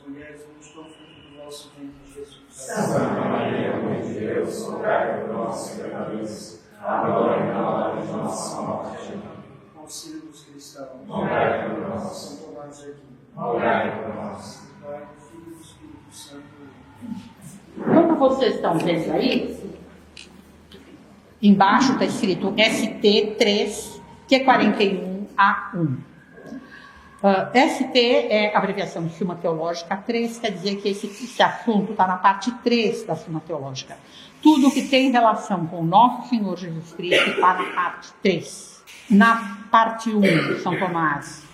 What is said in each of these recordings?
mulheres, bendito é o fruto do vosso ventre, Jesus. Santa Maria, Mãe de Deus, rogai por nós, pecadores, agora e na hora de nossa morte. Auxílio dos cristãos, Rogai por nós. São Tomás de Aquino, Rogai por nós. do Pai, do Filho e do Espírito Santo. Como vocês estão vendo aí, embaixo está escrito ST3, que é 41A1. ST é a abreviação de Suma Teológica 3, quer dizer que esse assunto está na parte 3 da Suma Teológica. Tudo que tem relação com o nosso Senhor Jesus Cristo está na parte 3. Na parte 1, São Tomás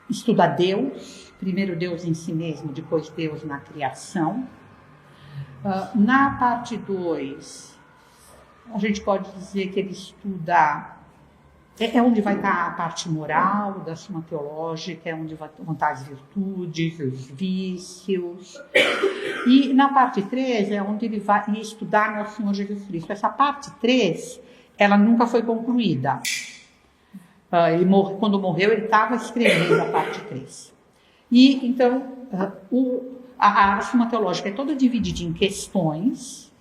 estuda Deus, primeiro Deus em si mesmo, depois Deus na criação. Na parte 2, a gente pode dizer que ele estuda, é onde vai estar a parte moral da Suma Teológica, é onde vão estar as virtudes, os vícios. E na parte 3 é onde ele vai estudar nosso Senhor Jesus Cristo. Essa parte 3, ela nunca foi concluída. Quando morreu, ele estava escrevendo a parte 3. E então, a Suma Teológica é toda dividida em questões,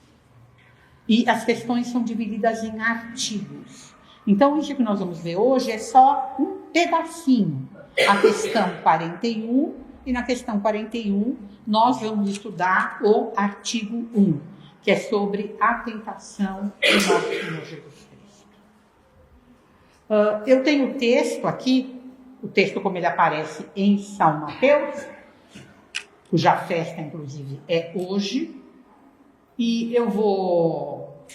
e as questões são divididas em artigos. Então, isso que nós vamos ver hoje é só um pedacinho. A questão 41, e na questão 41 nós vamos estudar o artigo 1, que é sobre a tentação do nosso Senhor Jesus Cristo. Eu tenho o texto aqui, o texto como ele aparece em São Mateus, cuja festa, inclusive, é hoje, e eu vou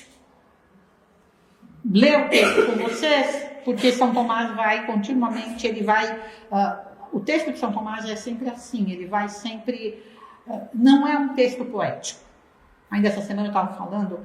ler o texto com vocês, porque São Tomás vai continuamente, o texto de São Tomás é sempre assim, ele vai sempre, não é um texto poético. Ainda essa semana eu estava falando,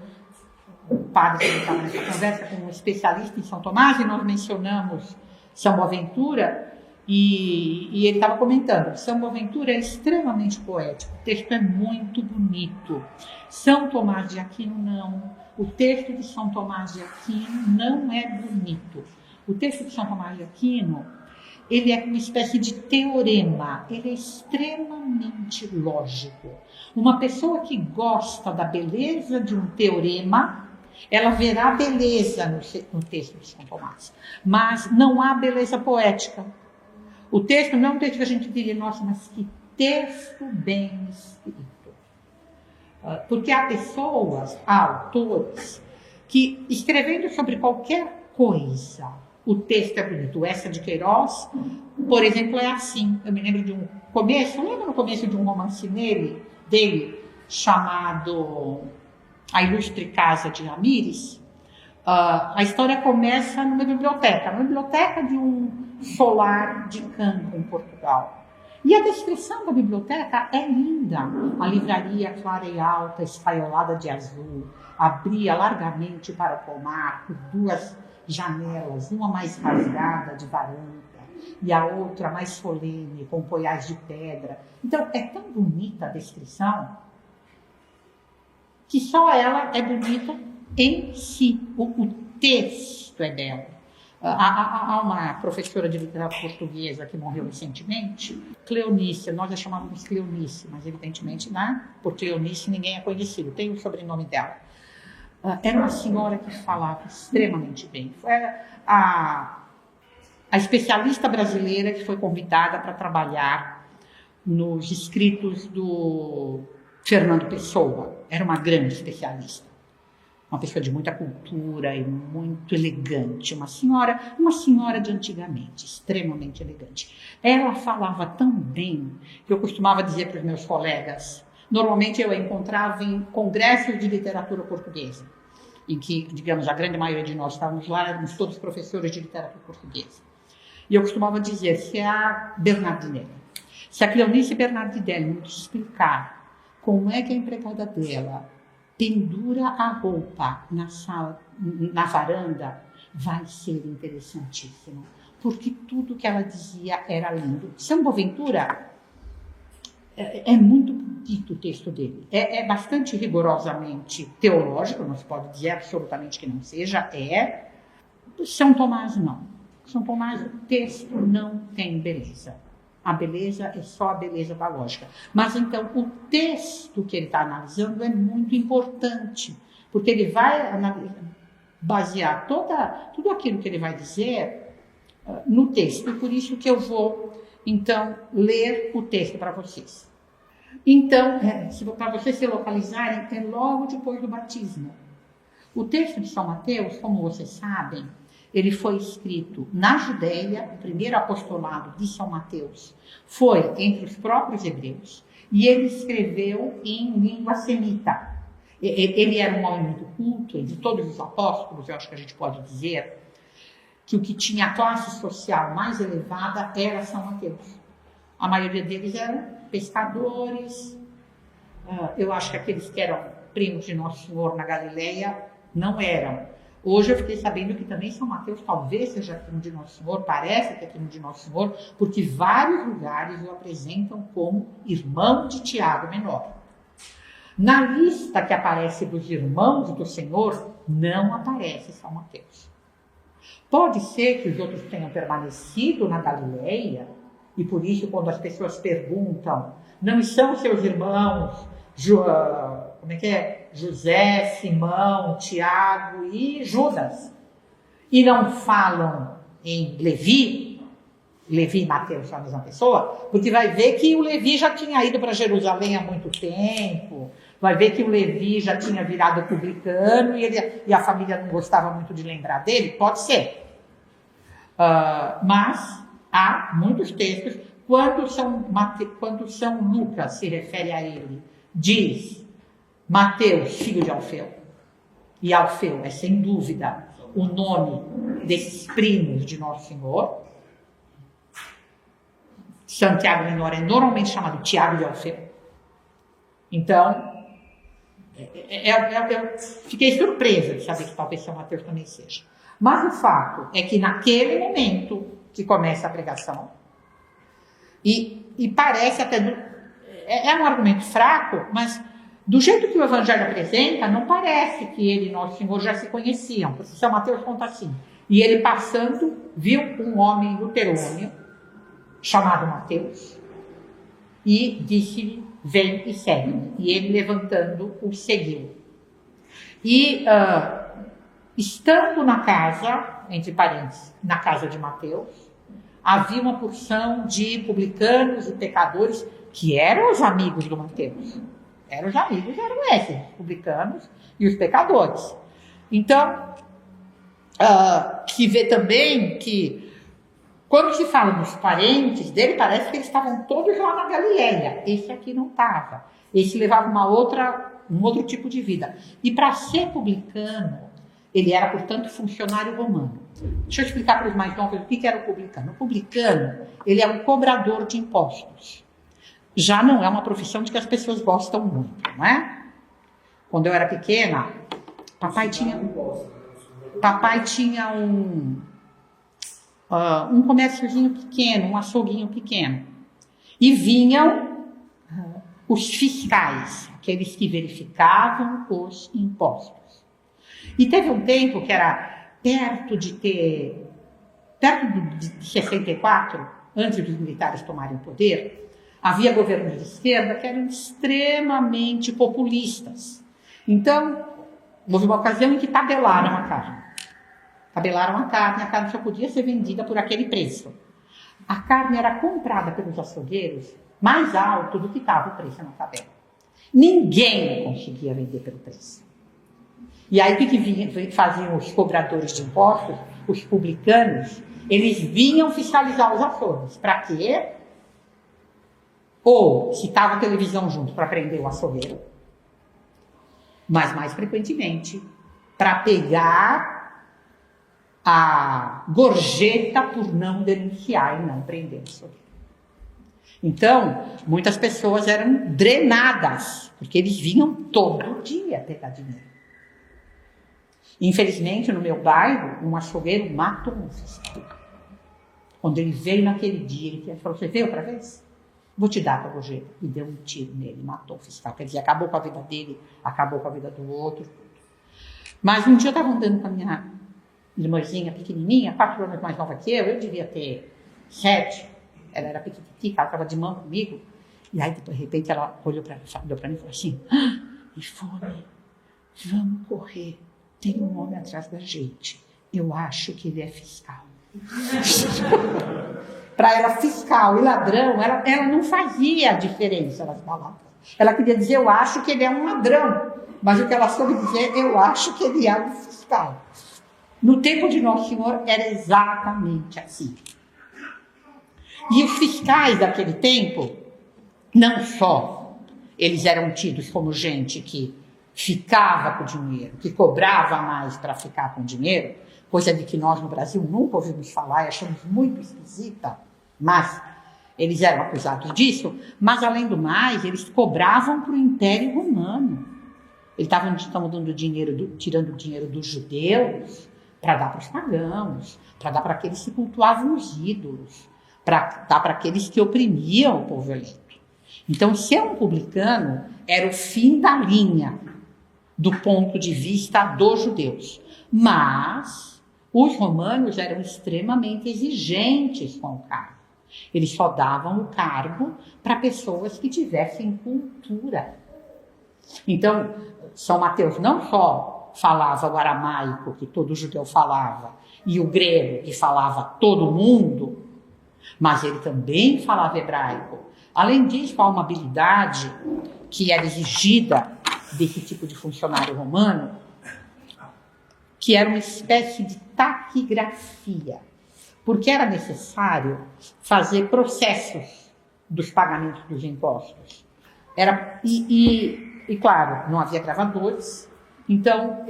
o padre estava nessa conversa com um especialista em São Tomás, e nós mencionamos São Boaventura, e ele estava comentando, São Boaventura é extremamente poético, o texto é muito bonito. São Tomás de Aquino não. O texto de São Tomás de Aquino não é bonito. O texto de São Tomás de Aquino, ele é uma espécie de teorema, ele é extremamente lógico. Uma pessoa que gosta da beleza de um teorema, ela verá beleza no texto de São Tomás, mas não há beleza poética. O texto não é um texto que a gente diria, nossa, mas que texto bem escrito. Porque há pessoas, há autores, que escrevendo sobre qualquer coisa, o texto é bonito. Essa de Queiroz, por exemplo, é assim. Eu me lembro de um começo, lembra no começo de um romance dele chamado A Ilustre Casa de Ramírez? A história começa numa biblioteca de um solar de campo em Portugal. E a descrição da biblioteca é linda. A livraria clara e alta, esfaiolada de azul, abria largamente para o pomar por duas janelas, uma mais rasgada de varanda e a outra mais solene, com poiais de pedra. Então, é tão bonita a descrição que só ela é bonita em si. O texto é belo. Há uma professora de literatura portuguesa que morreu recentemente, Cleonice, nós a chamávamos Cleonice, mas evidentemente, né, por Cleonice ninguém é conhecido, tem o sobrenome dela. Era uma senhora que falava extremamente bem. Foi a especialista brasileira que foi convidada para trabalhar nos escritos do Fernando Pessoa. Era uma grande especialista. Uma pessoa de muita cultura e muito elegante, uma senhora de antigamente, extremamente elegante. Ela falava tão bem que eu costumava dizer para os meus colegas, normalmente eu a encontrava em congressos de literatura portuguesa, em que, digamos, a grande maioria de nós estávamos lá, éramos todos professores de literatura portuguesa. E eu costumava dizer, se a Cleonice Bernardidelli me explicar como é que a empregada dela pendura a roupa na sala, na varanda, vai ser interessantíssimo, porque tudo que ela dizia era lindo. São Boaventura é muito bonito o texto dele, é bastante rigorosamente teológico, não se pode dizer absolutamente que não seja, São Tomás não. São Tomás, o texto não tem beleza. A beleza é só a beleza da lógica. Mas então o texto que ele está analisando é muito importante, porque ele vai basear tudo aquilo que ele vai dizer no texto. E por isso que eu vou, então, ler o texto para vocês. Então, para vocês se localizarem, é logo depois do batismo. O texto de São Mateus, como vocês sabem, ele foi escrito na Judéia. O primeiro apostolado de São Mateus foi entre os próprios hebreus, e ele escreveu em língua semita. Ele era um homem muito culto. De todos os apóstolos, eu acho que a gente pode dizer que o que tinha a classe social mais elevada era São Mateus. A maioria deles eram pescadores. Eu acho que aqueles que eram primos de Nosso Senhor na Galileia não eram. Hoje eu fiquei sabendo que também São Mateus talvez seja primo de Nosso Senhor, parece que é primo de Nosso Senhor, porque vários lugares o apresentam como irmão de Tiago menor. Na lista que aparece dos irmãos do Senhor, não aparece São Mateus. Pode ser que os outros tenham permanecido na Galileia, e por isso, quando as pessoas perguntam, não são seus irmãos, José, Simão, Tiago e Judas, e não falam em Levi e Mateus são a mesma pessoa, porque vai ver que o Levi já tinha ido para Jerusalém há muito tempo, vai ver que o Levi já tinha virado publicano e a família não gostava muito de lembrar dele. Pode ser. Mas há muitos textos, quando São Lucas se refere a ele, diz Mateus, filho de Alfeu. E Alfeu é, sem dúvida, o nome desses primos de Nosso Senhor. Santiago Menor é normalmente chamado Tiago de Alfeu. Então, eu fiquei surpresa de saber que talvez São Mateus também seja. Mas o fato é que naquele momento que começa a pregação, e parece até... É um argumento fraco, mas do jeito que o Evangelho apresenta, não parece que ele e Nosso Senhor já se conheciam. Porque São Mateus conta assim: e ele passando, viu um homem luterônio, chamado Mateus, e disse-lhe, vem e segue-me. E ele, levantando, o seguiu. E, estando na casa, entre parênteses, na casa de Mateus, havia uma porção de publicanos e pecadores que eram os amigos do Mateus. Eram esses, os publicanos e os pecadores. Então, que vê também que, quando se fala dos parentes dele, parece que eles estavam todos lá na Galileia. Esse aqui não estava. Esse levava um outro tipo de vida. E para ser publicano, ele era, portanto, funcionário romano. Deixa eu explicar para os mais novos o que era o publicano. O publicano, ele é um cobrador de impostos. Já não é uma profissão de que as pessoas gostam muito, não é? Quando eu era pequena, papai tinha um comérciozinho pequeno, um açouguinho pequeno. E vinham os fiscais, aqueles que verificavam os impostos. E teve um tempo que era perto de 64, antes dos militares tomarem o poder, havia governos de esquerda que eram extremamente populistas. Então, houve uma ocasião em que tabelaram a carne. A carne só podia ser vendida por aquele preço. A carne era comprada pelos açougueiros mais alto do que estava o preço na tabela. Ninguém conseguia vender pelo preço. E aí o que faziam os cobradores de impostos, os publicanos? Eles vinham fiscalizar os açougues. Para quê? Ou, se estava a televisão junto, para prender o açougueiro. Mas, mais frequentemente, para pegar a gorjeta por não denunciar e não prender o açougueiro. Então, muitas pessoas eram drenadas, porque eles vinham todo dia pegar dinheiro. Infelizmente, no meu bairro, um açougueiro matou um fiscal. Quando ele veio naquele dia, ele falou: você veio outra vez? Vou te dar a gorjeta. E deu um tiro nele, matou o fiscal. Quer dizer, acabou com a vida dele, acabou com a vida do outro. Mas um dia eu estava andando com a minha irmãzinha pequenininha, 4 anos mais nova que eu devia ter 7. ela era pequititica, ela estava de mão comigo, e aí de repente ela olhou para mim e falou assim, Ivone, vamos correr, tem um homem atrás da gente, eu acho que ele é fiscal. Para ela, fiscal e ladrão, ela não fazia diferença nas palavras. Ela queria dizer, eu acho que ele é um ladrão, mas o que ela soube dizer, eu acho que ele é um fiscal. No tempo de Nosso Senhor era exatamente assim. E os fiscais daquele tempo, não só eles eram tidos como gente que ficava com o dinheiro, que cobrava mais para ficar com o dinheiro, coisa de que nós no Brasil nunca ouvimos falar e achamos muito esquisita, mas eles eram acusados disso, mas além do mais, eles cobravam para o Império Romano. Eles estavam tirando o dinheiro dos judeus para dar para os pagãos, para dar para aqueles que cultuavam os ídolos, para dar para aqueles que oprimiam o povo eleito. Então, ser um publicano era o fim da linha do ponto de vista dos judeus. Mas os romanos eram extremamente exigentes com o cargo. Eles só davam o cargo para pessoas que tivessem cultura. Então, São Mateus não só falava o aramaico, que todo judeu falava, e o grego, que falava todo mundo, mas ele também falava hebraico. Além disso, há uma habilidade que era exigida desse tipo de funcionário romano, que era uma espécie de taquigrafia, porque era necessário fazer processos dos pagamentos dos impostos. E claro, não havia gravadores, então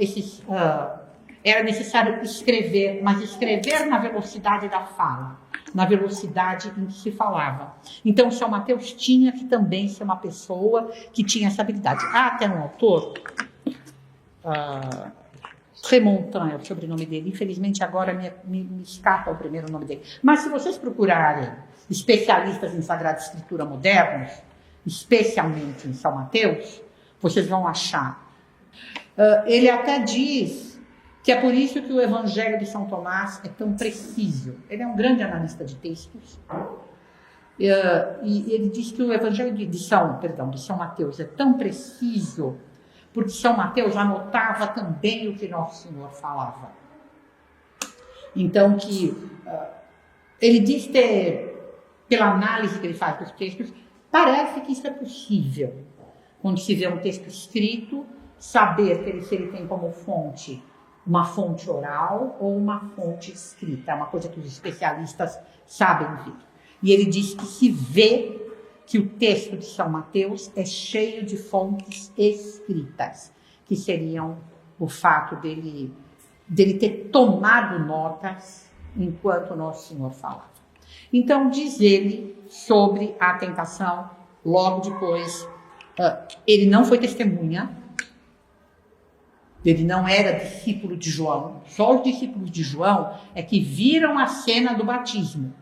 era necessário escrever, mas escrever na velocidade da fala, na velocidade em que se falava. Então, São Mateus tinha que também ser uma pessoa que tinha essa habilidade. Há até um autor, Remontant é o sobrenome dele, infelizmente agora me escapa o primeiro nome dele. Mas se vocês procurarem especialistas em Sagrada Escritura modernos, especialmente em São Mateus, vocês vão achar. Ele até diz que é por isso que o Evangelho de São Tomás é tão preciso. Ele é um grande analista de textos. E ele diz que o Evangelho de São Mateus é tão preciso porque São Mateus anotava também o que Nosso Senhor falava. Então, ele diz ter, pela análise que ele faz dos textos, parece que isso é possível. Quando se vê um texto escrito, saber se ele tem como fonte uma fonte oral ou uma fonte escrita. É uma coisa que os especialistas sabem ver. E ele diz que se vê que o texto de São Mateus é cheio de fontes escritas, que seriam o fato dele ter tomado notas enquanto Nosso Senhor falava. Então, diz ele sobre a tentação, logo depois, ele não foi testemunha, ele não era discípulo de João, só os discípulos de João é que viram a cena do batismo,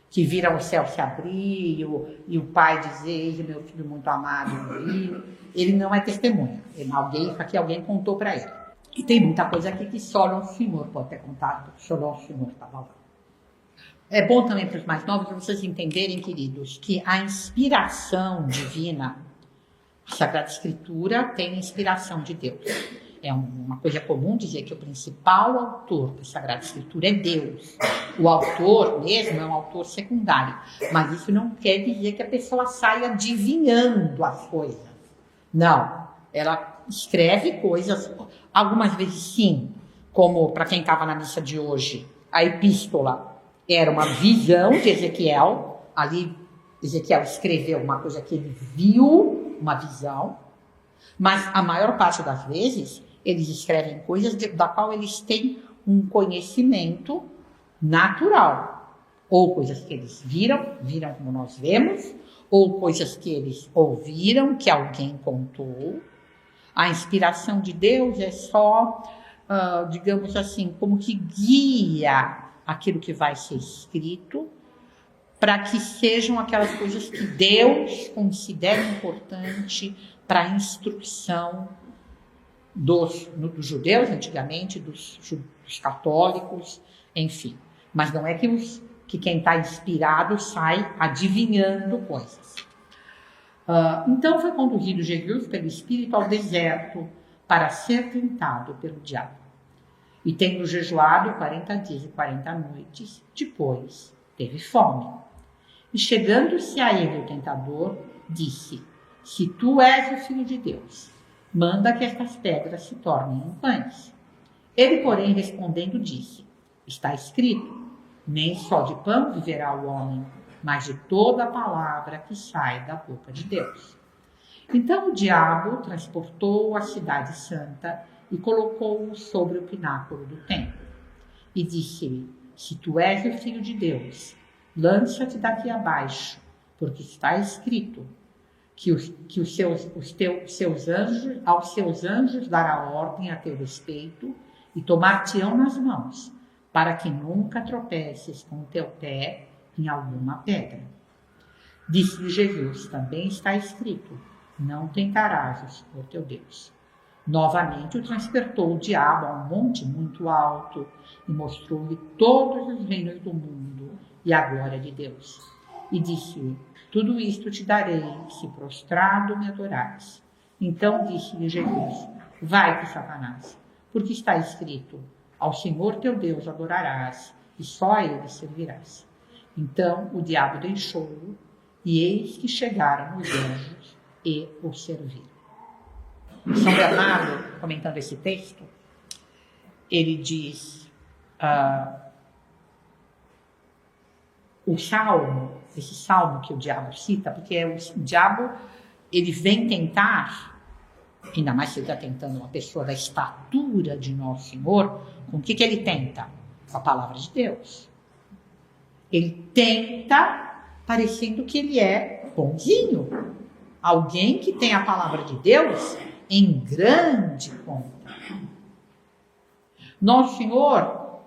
que viram o céu se abrir e o pai dizer, meu filho muito amado, ele não é testemunha, alguém contou para ele. E tem muita coisa aqui que só Nosso Senhor pode ter contado, porque só Nosso Senhor estava lá. É bom também para os mais novos, para vocês entenderem, queridos, que a inspiração divina, a Sagrada Escritura tem inspiração de Deus. É uma coisa comum dizer que o principal autor da Sagrada Escritura é Deus. O autor mesmo é um autor secundário. Mas isso não quer dizer que a pessoa saia adivinhando as coisas. Não. Ela escreve coisas, algumas vezes sim, como para quem estava na missa de hoje, a epístola era uma visão de Ezequiel. Ali Ezequiel escreveu uma coisa que ele viu, uma visão. Mas a maior parte das vezes eles escrevem coisas da qual eles têm um conhecimento natural. Ou coisas que eles viram como nós vemos, ou coisas que eles ouviram, que alguém contou. A inspiração de Deus é só, digamos assim, como que guia aquilo que vai ser escrito, para que sejam aquelas coisas que Deus considera importante para a instrução dos judeus, antigamente, dos católicos, enfim. Mas não é que que quem está inspirado sai adivinhando coisas. Então foi conduzido Jesus pelo Espírito ao deserto para ser tentado pelo diabo. E tendo jejuado 40 dias e 40 noites, depois teve fome. E chegando-se a ele o tentador, disse: se tu és o Filho de Deus, manda que estas pedras se tornem em pães. Ele, porém, respondendo, disse: está escrito, nem só de pão viverá o homem, mas de toda a palavra que sai da boca de Deus. Então o diabo transportou-o à cidade santa e colocou-o sobre o pináculo do templo. E disse-lhe: se tu és o Filho de Deus, lança-te daqui abaixo, porque está escrito que aos seus anjos dará ordem a teu respeito e tomar-te-ão nas mãos, para que nunca tropeces com o teu pé em alguma pedra. Disse-lhe Jesus: também está escrito, não tentarás o Senhor teu Deus. Novamente o transportou o diabo a um monte muito alto e mostrou-lhe todos os reinos do mundo e a glória de Deus. E disse-lhe: tudo isto te darei, se prostrado me adorares. Então disse-lhe Jesus: vai-te, Satanás, porque está escrito, ao Senhor teu Deus adorarás, e só a ele servirás. Então o diabo deixou-o, e eis que chegaram os anjos e o serviram. São Bernardo, comentando esse texto, ele diz, esse salmo que o diabo cita, porque o diabo, ele vem tentar, ainda mais se ele está tentando uma pessoa da estatura de Nosso Senhor, com o que ele tenta? Com a palavra de Deus. Ele tenta parecendo que ele é bonzinho. Alguém que tem a palavra de Deus em grande conta. Nosso Senhor,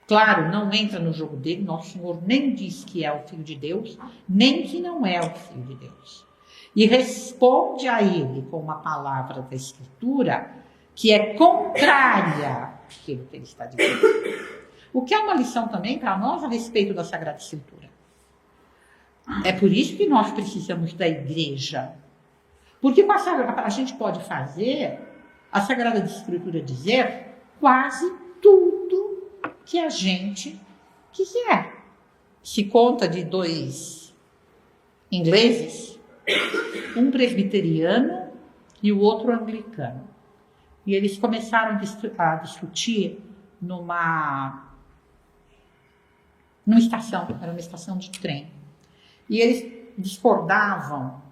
claro, não entra no jogo dele. Nosso Senhor nem diz que é o Filho de Deus, nem que não é o Filho de Deus. E responde a ele com uma palavra da Escritura que é contrária àquilo que ele está dizendo. O que é uma lição também para nós a respeito da Sagrada Escritura. É por isso que nós precisamos da igreja. Porque com a gente pode fazer a Sagrada Escritura dizer quase tudo que a gente quiser. Se conta de 2 ingleses, um presbiteriano e o outro anglicano. E eles começaram a discutir numa estação, era uma estação de trem. E eles discordavam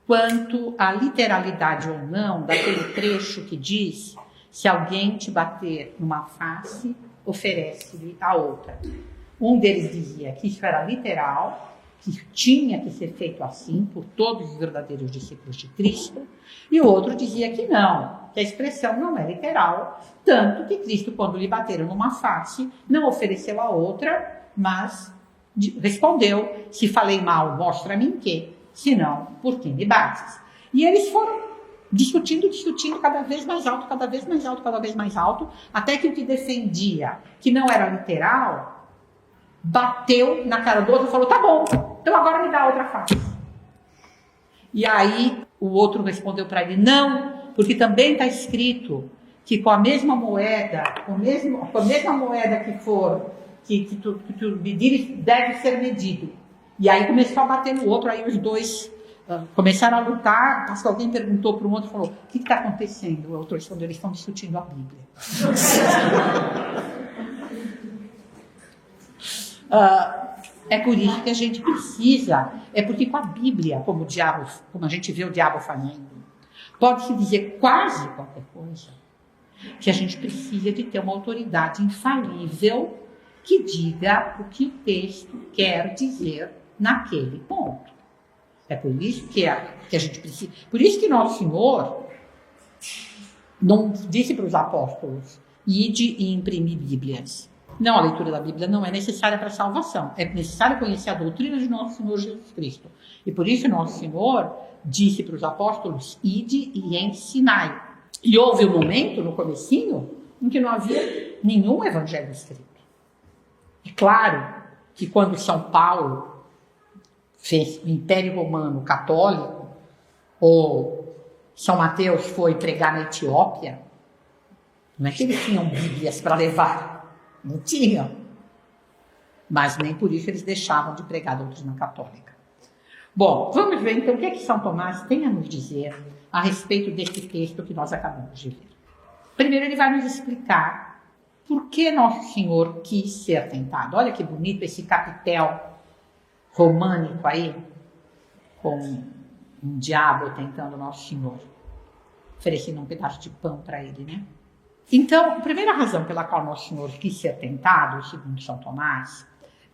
quanto à literalidade ou não daquele trecho que diz: se alguém te bater numa face, oferece-lhe a outra. Um deles dizia que isso era literal, que tinha que ser feito assim por todos os verdadeiros discípulos de Cristo, e o outro dizia que não, que a expressão não é literal, tanto que Cristo, quando lhe bateram numa face, não ofereceu a outra, mas respondeu: se falei mal, mostra-me em quê, se não, por que me bates? E eles foram discutindo cada vez mais alto, cada vez mais alto, cada vez mais alto, até que o que defendia que não era literal, bateu na cara do outro e falou: tá bom, então agora me dá a outra face. E aí o outro respondeu para ele: não, porque também está escrito que com a mesma moeda, com a mesma moeda que for, que tu medires, deve ser medido. E aí começou a bater no outro, aí os dois começaram a lutar, acho que alguém perguntou para um outro, falou: o que está acontecendo? O outro respondeu: eles estão discutindo a Bíblia. É por isso que a gente precisa, é porque com a Bíblia, como a gente vê o diabo fazendo, pode-se dizer quase qualquer coisa, que a gente precisa de ter uma autoridade infalível que diga o que o texto quer dizer naquele ponto. É por isso que a gente precisa, por isso que Nosso Senhor não disse para os apóstolos: ide e imprimir Bíblias. Não, a leitura da Bíblia não é necessária para a salvação. É necessário conhecer a doutrina de Nosso Senhor Jesus Cristo. E por isso Nosso Senhor disse para os apóstolos: ide e ensinai. E houve um momento, no comecinho, em que não havia nenhum evangelho escrito. É claro que quando São Paulo fez o Império Romano Católico, ou São Mateus foi pregar na Etiópia, não é que eles tinham Bíblias para levar, não tinham. Mas nem por isso eles deixavam de pregar a doutrina católica. Bom, vamos ver então o que é que São Tomás tem a nos dizer a respeito desse texto que nós acabamos de ver. Primeiro ele vai nos explicar por que Nosso Senhor quis ser tentado. Olha que bonito esse capitel românico aí, com um diabo tentando Nosso Senhor, oferecendo um pedaço de pão para ele, né? Então, a primeira razão pela qual Nosso Senhor quis ser tentado, segundo São Tomás,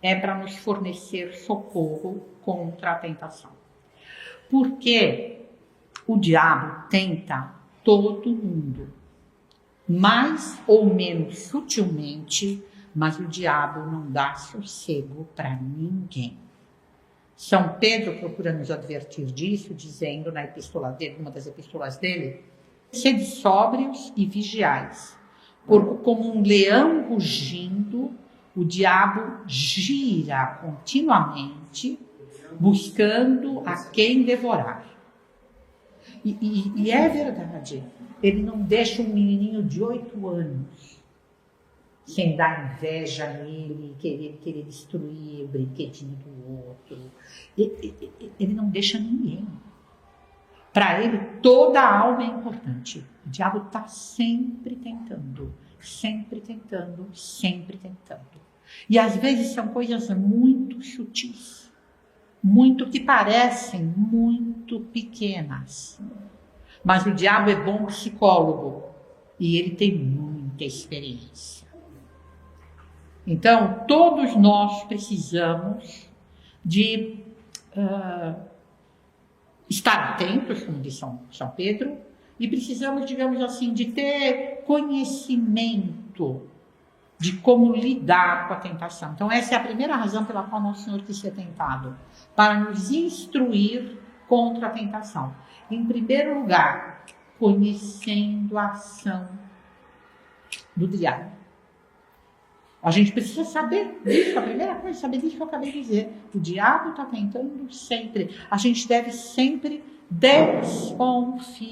é para nos fornecer socorro contra a tentação. Porque o diabo tenta todo mundo, mais ou menos sutilmente, mas o diabo não dá sossego para ninguém. São Pedro procura nos advertir disso, dizendo na epístola dele, uma das epístolas dele: sede sóbrios e vigiais, porque como um leão rugindo, o diabo gira continuamente, buscando a quem devorar. E é verdade, ele não deixa um menininho de 8 anos sem dar inveja nele, querer destruir o brinquedinho do outro. Ele não deixa ninguém. Para ele, toda a alma é importante. O diabo está sempre tentando, sempre tentando, sempre tentando. E às vezes são coisas muito sutis, muito que parecem muito pequenas. Mas o diabo é bom psicólogo e ele tem muita experiência. Então, todos nós precisamos de estar atentos, como diz São Pedro, e precisamos, digamos assim, de ter conhecimento de como lidar com a tentação. Então, essa é a primeira razão pela qual Nosso Senhor quis ser tentado, para nos instruir contra a tentação. Em primeiro lugar, conhecendo a ação do diabo. A gente precisa saber disso, a primeira coisa é saber disso que eu acabei de dizer. O diabo está tentando sempre. A gente deve sempre desconfiar.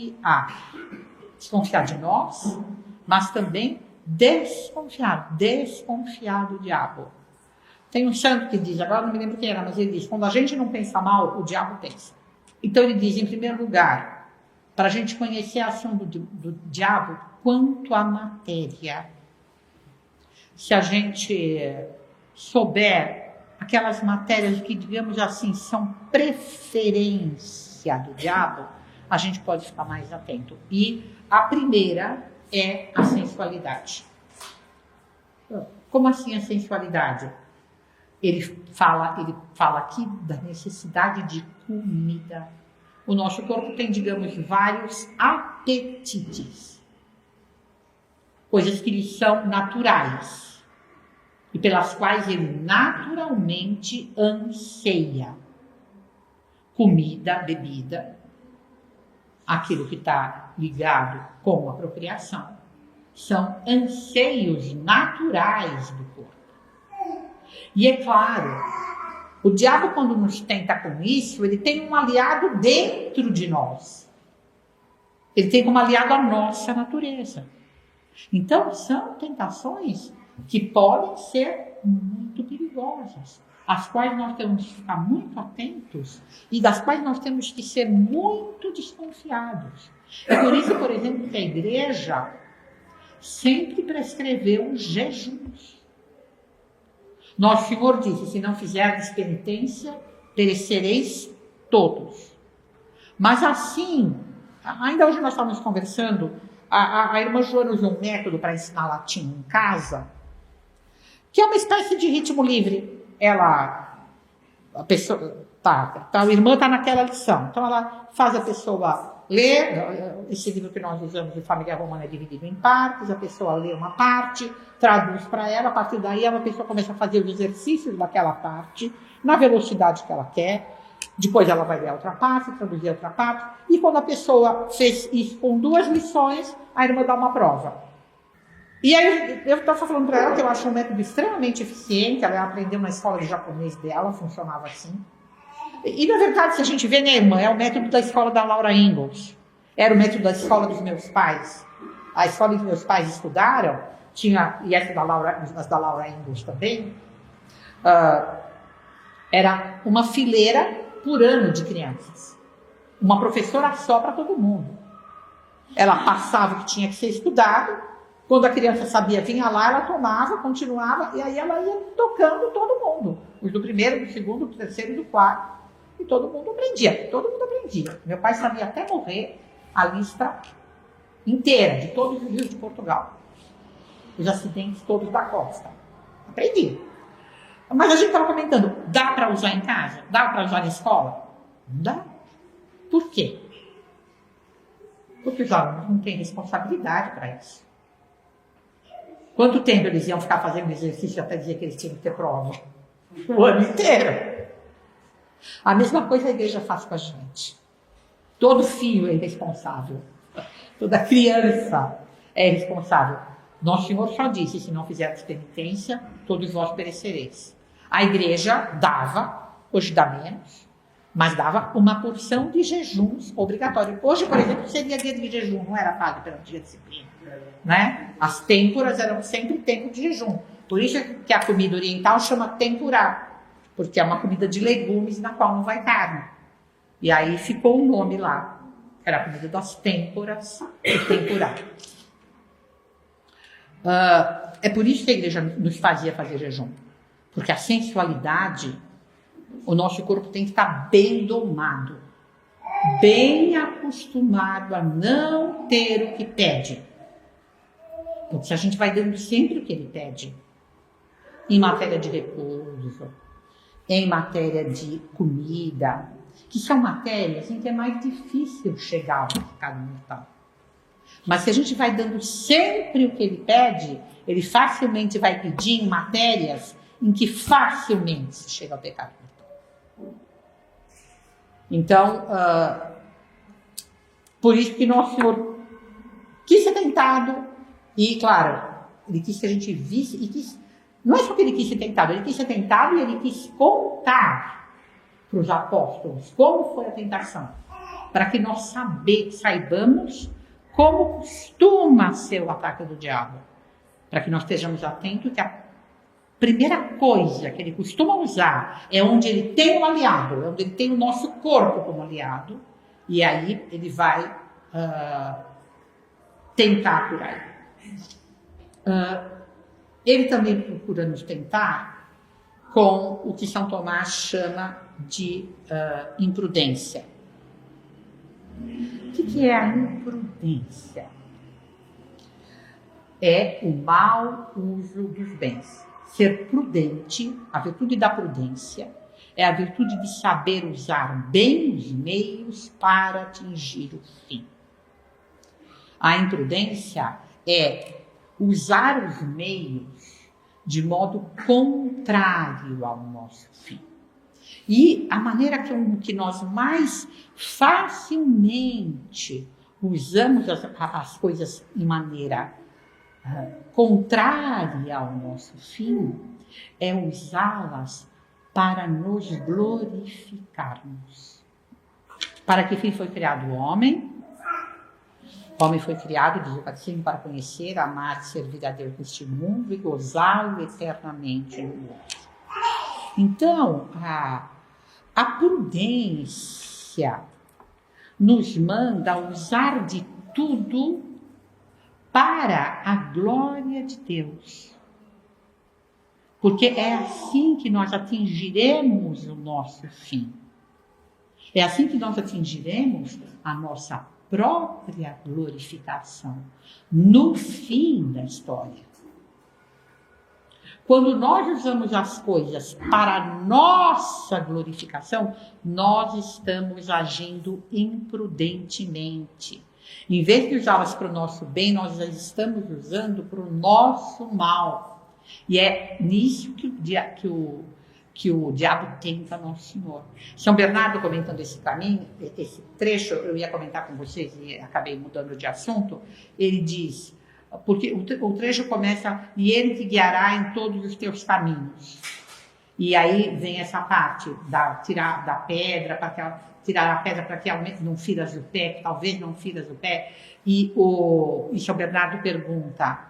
Desconfiar de nós, mas também desconfiar do diabo. Tem um santo que diz, agora não me lembro quem era, mas ele diz, quando a gente não pensa mal, o diabo pensa. Então ele diz, em primeiro lugar, para a gente conhecer a ação do diabo quanto à matéria. Se a gente souber aquelas matérias que, digamos assim, são preferência do diabo, a gente pode ficar mais atento. E a primeira é a sensualidade. Como assim a sensualidade? Ele fala aqui da necessidade de comida. O nosso corpo tem, digamos, vários apetites. Coisas que lhe são naturais e pelas quais ele naturalmente anseia. Comida, bebida, aquilo que está ligado com a procriação, são anseios naturais do corpo. E é claro, o diabo, quando nos tenta com isso, ele tem um aliado dentro de nós. Ele tem como aliado a nossa natureza. Então, são tentações que podem ser muito perigosas, às quais nós temos que ficar muito atentos e das quais nós temos que ser muito desconfiados. É por isso, por exemplo, que a igreja sempre prescreveu os jejuns. Nosso Senhor disse, se não fizerdes penitência, perecereis todos. Mas assim, ainda hoje nós estávamos conversando, a irmã Joana usa um método para ensinar latim em casa, que é uma espécie de ritmo livre. A irmã está naquela lição, então ela faz a pessoa ler, esse livro que nós usamos de Família Romana é dividido em partes, a pessoa lê uma parte, traduz para ela, a partir daí a pessoa começa a fazer os exercícios daquela parte, na velocidade que ela quer, depois ela vai ler a outra parte, traduzir a outra parte, e quando a pessoa fez isso com 2 lições, a irmã dá uma prova. E aí eu estava falando para ela que eu acho um método extremamente eficiente. Ela aprendeu na escola de japonês dela, funcionava assim. E na verdade, se a gente vê, né, irmã, é o método da escola da Laura Ingalls. Era o método da escola dos meus pais. A escola que meus pais estudaram, tinha, e essa as da Laura Ingalls também, era uma fileira por ano de crianças. Uma professora só para todo mundo. Ela passava o que tinha que ser estudado. Quando a criança sabia, vinha lá, ela tomava, continuava, e aí ela ia tocando todo mundo. Os do primeiro, do segundo, do terceiro e do quarto. E todo mundo aprendia. Todo mundo aprendia. Meu pai sabia até morrer a lista inteira de todos os rios de Portugal. Os acidentes todos da costa. Aprendi. Mas a gente estava comentando, dá para usar em casa? Dá para usar na escola? Não dá. Por quê? Porque os alunos não têm responsabilidade para isso. Quanto tempo eles iam ficar fazendo exercício até dizer que eles tinham que ter prova? O ano inteiro. A mesma coisa a igreja faz com a gente. Todo filho é irresponsável. Toda criança é responsável. Nosso Senhor só disse, se não fizermos penitência, todos vós perecereis. A igreja dava, hoje dá menos, mas dava uma porção de jejuns obrigatórios. Hoje, por exemplo, seria dia de jejum, não era pago pela antiga disciplina. Né? As têmporas eram sempre tempo de jejum. Por isso que a comida oriental chama tempurá, porque é uma comida de legumes na qual não vai carne. E aí ficou o nome lá. Era a comida das têmporas e tempurá. É por isso que a igreja nos fazia fazer jejum. Porque a sensualidade, o nosso corpo tem que estar bem domado, bem acostumado a não ter o que pede. Porque se a gente vai dando sempre o que ele pede, em matéria de repouso, em matéria de comida, que são matérias em que é mais difícil chegar ao pecado mortal. Mas se a gente vai dando sempre o que ele pede, ele facilmente vai pedir em matérias em que facilmente se chega ao pecado mortal. Então, por isso que nosso Senhor quis ser tentado, e claro, ele quis que a gente visse, e quis, não é só que ele quis ser tentado, ele quis ser tentado e ele quis contar para os apóstolos como foi a tentação, para que nós saibamos como costuma ser o ataque do diabo, para que nós estejamos atentos que a primeira coisa que ele costuma usar é onde ele tem um aliado, é onde ele tem o nosso corpo como aliado, e aí ele vai tentar por aí. Ele também procura nos tentar com o que São Tomás chama de imprudência. O que é a imprudência? É o mau uso dos bens. Ser prudente, a virtude da prudência, é a virtude de saber usar bem os meios para atingir o fim. A imprudência é usar os meios de modo contrário ao nosso fim. E a maneira que nós mais facilmente usamos as coisas de maneira contrária ao nosso fim é usá-las para nos glorificarmos. Para que fim foi criado o homem? O homem foi criado, diz o Catecismo, para conhecer, amar e servir a Deus neste mundo e gozá-lo eternamente no outro. Então, a prudência nos manda usar de tudo para a glória de Deus. Porque é assim que nós atingiremos o nosso fim. É assim que nós atingiremos a nossa própria glorificação no fim da história. Quando nós usamos as coisas para a nossa glorificação, nós estamos agindo imprudentemente. Em vez de usá-las para o nosso bem, nós as estamos usando para o nosso mal. E é nisso que o diabo tenta nosso Senhor. São Bernardo, comentando esse caminho, esse trecho, eu ia comentar com vocês e acabei mudando de assunto, ele diz, porque o trecho começa, e ele te guiará em todos os teus caminhos. E aí vem essa parte, tirar da pedra, tirar a pedra para que não firas o pé, talvez não firas o pé. E São Bernardo pergunta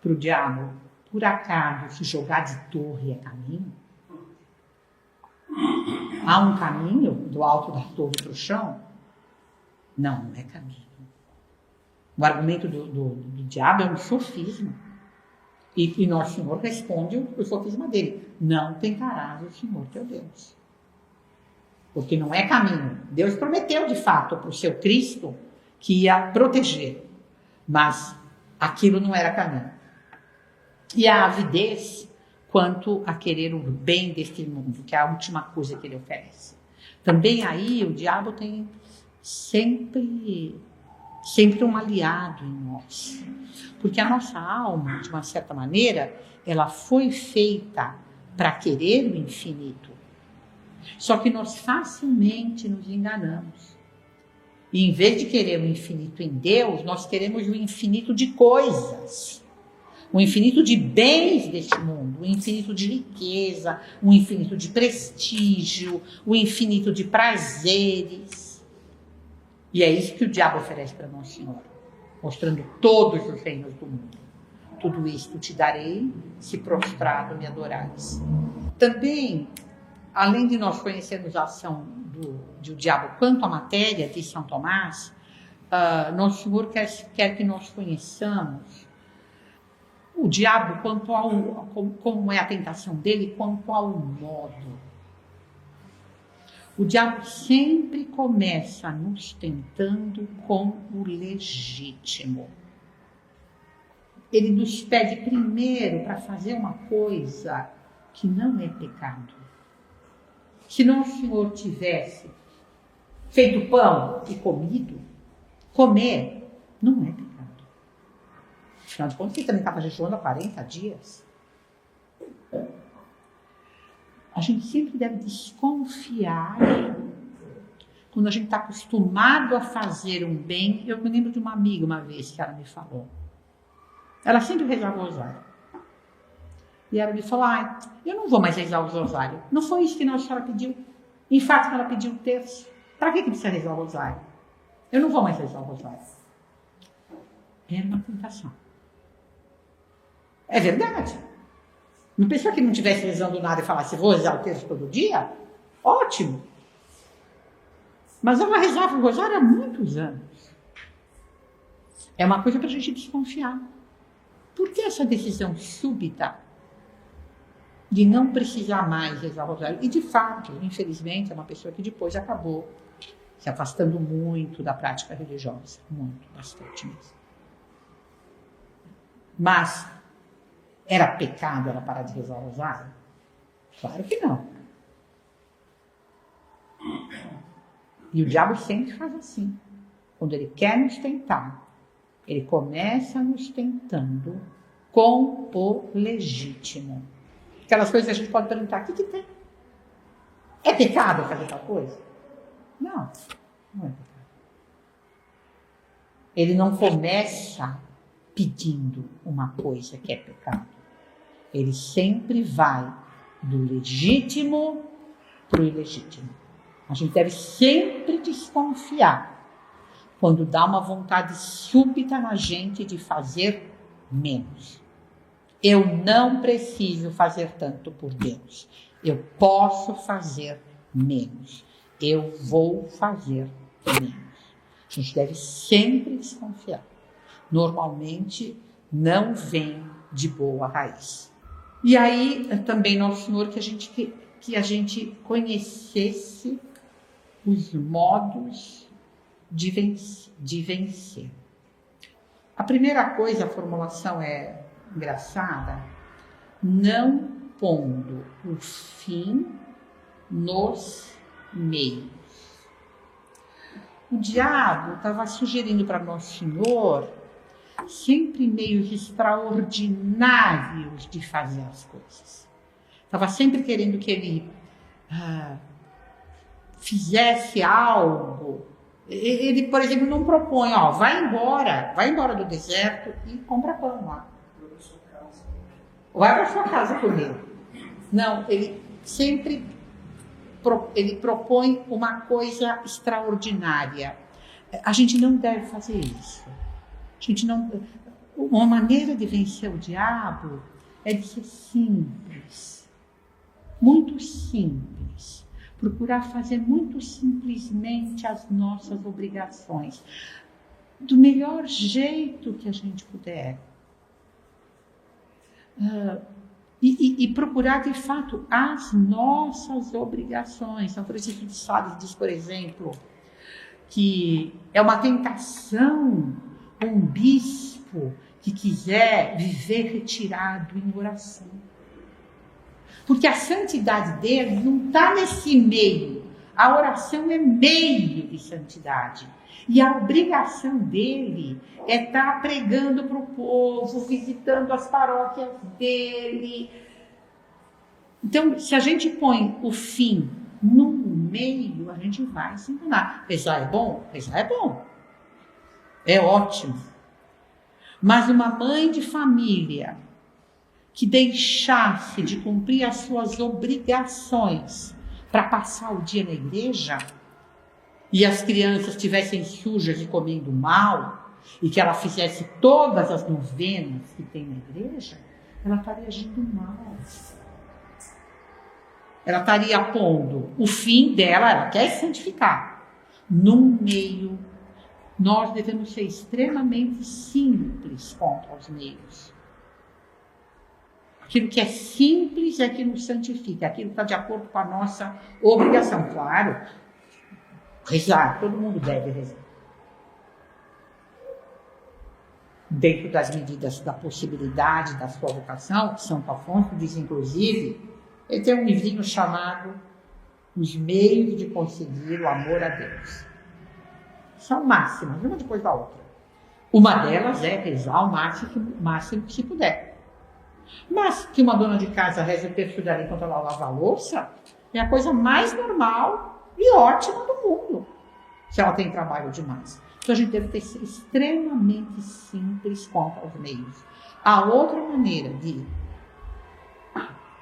para o diabo, por acaso se jogar de torre é caminho? Há um caminho do alto da torre para o chão? Não, não é caminho. O argumento do diabo é um sofisma. E Nosso Senhor responde o sofisma dele. Não tentarás o Senhor teu Deus. Porque não é caminho. Deus prometeu de fato para o seu Cristo que ia proteger. Mas aquilo não era caminho. E a avidez quanto a querer o bem deste mundo, que é a última coisa que ele oferece. Também aí o diabo tem sempre um aliado em nós. Porque a nossa alma, de uma certa maneira, ela foi feita para querer o infinito. Só que nós facilmente nos enganamos. E em vez de querer o infinito em Deus, nós queremos o infinito de coisas. O infinito de bens deste mundo, o infinito de riqueza, o infinito de prestígio, o infinito de prazeres. E é isso que o diabo oferece para Nosso Senhor, mostrando todos os reinos do mundo. Tudo isto te darei, se prostrado me adorares. Também, além de nós conhecermos a ação do diabo quanto à matéria, diz São Tomás, Nosso Senhor quer que nós conheçamos o diabo quanto como é a tentação dele, quanto ao modo. O diabo sempre começa nos tentando com o legítimo. Ele nos pede primeiro para fazer uma coisa que não é pecado. Se Nosso Senhor tivesse feito pão e comido, comer não é pecado. Afinal de contas, ele também estava jejuando há 40 dias. A gente sempre deve desconfiar quando a gente está acostumado a fazer um bem. Eu me lembro de uma amiga uma vez que ela me falou. Ela sempre rezava o rosário. E ela me falou, eu não vou mais rezar o rosário. Não foi isso que Nossa Senhora pediu. Em fato, ela pediu o terço. Para que precisa rezar o rosário? Eu não vou mais rezar o rosário. Era uma tentação. É verdade. Uma pessoa que não estivesse rezando nada e falasse, vou rezar o terço todo dia, ótimo. Mas ela rezava o rosário há muitos anos. É uma coisa para a gente desconfiar. Por que essa decisão súbita de não precisar mais rezar o rosário? E de fato, infelizmente, é uma pessoa que depois acabou se afastando muito da prática religiosa. Muito, bastante mesmo. Mas era pecado ela parar de rezar o rosário? Claro que não. E o diabo sempre faz assim. Quando ele quer nos tentar, ele começa nos tentando com o legítimo. Aquelas coisas que a gente pode perguntar, o que tem? É pecado fazer tal coisa? Não, não é pecado. Ele não começa pedindo uma coisa que é pecado. Ele sempre vai do legítimo para o ilegítimo. A gente deve sempre desconfiar quando dá uma vontade súbita na gente de fazer menos. Eu não preciso fazer tanto por Deus. Eu posso fazer menos. Eu vou fazer menos. A gente deve sempre desconfiar. Normalmente não vem de boa raiz. E aí também Nosso Senhor que a gente conhecesse os modos de vencer. A primeira coisa, a formulação é engraçada, não pondo o fim nos meios. O diabo estava sugerindo para Nosso Senhor sempre meios extraordinários de fazer as coisas. Estava sempre querendo que ele fizesse algo Ele, por exemplo, não propõe, ó, vai embora do deserto e compra pão lá. Vai para sua casa comer. Não, ele sempre ele propõe uma coisa extraordinária. A gente não deve fazer isso. A gente não. Uma maneira de vencer o diabo é de ser simples, muito simples. Procurar fazer muito simplesmente as nossas obrigações, do melhor jeito que a gente puder. E procurar, de fato, as nossas obrigações. São Francisco de Sales diz, por exemplo, que é uma tentação um bispo que quiser viver retirado em oração. Porque a santidade dele não está nesse meio. A oração é meio de santidade. E a obrigação dele é estar pregando para o povo, visitando as paróquias dele. Então, se a gente põe o fim no meio, a gente vai se enganar. Rezar é bom? Rezar é bom. É ótimo. Mas uma mãe de família que deixasse de cumprir as suas obrigações para passar o dia na igreja e as crianças estivessem sujas e comendo mal e que ela fizesse todas as novenas que tem na igreja, ela estaria agindo mal. Ela estaria pondo o fim dela, ela quer santificar, num meio. Nós devemos ser extremamente simples contra os meios. Aquilo que é simples é que nos santifica, aquilo que está de acordo com a nossa obrigação. Claro, rezar, todo mundo deve rezar. Dentro das medidas da possibilidade da sua vocação, Santo Afonso diz, inclusive, ele tem um livrinho chamado Os Meios de Conseguir o Amor a Deus. São máximas, uma depois da outra. Uma delas é rezar o máximo que se puder. Mas que uma dona de casa reze o terço da lei enquanto ela lava a louça é a coisa mais normal e ótima do mundo, se ela tem trabalho demais. Então a gente deve ter sido extremamente simples contra os meios. A outra maneira de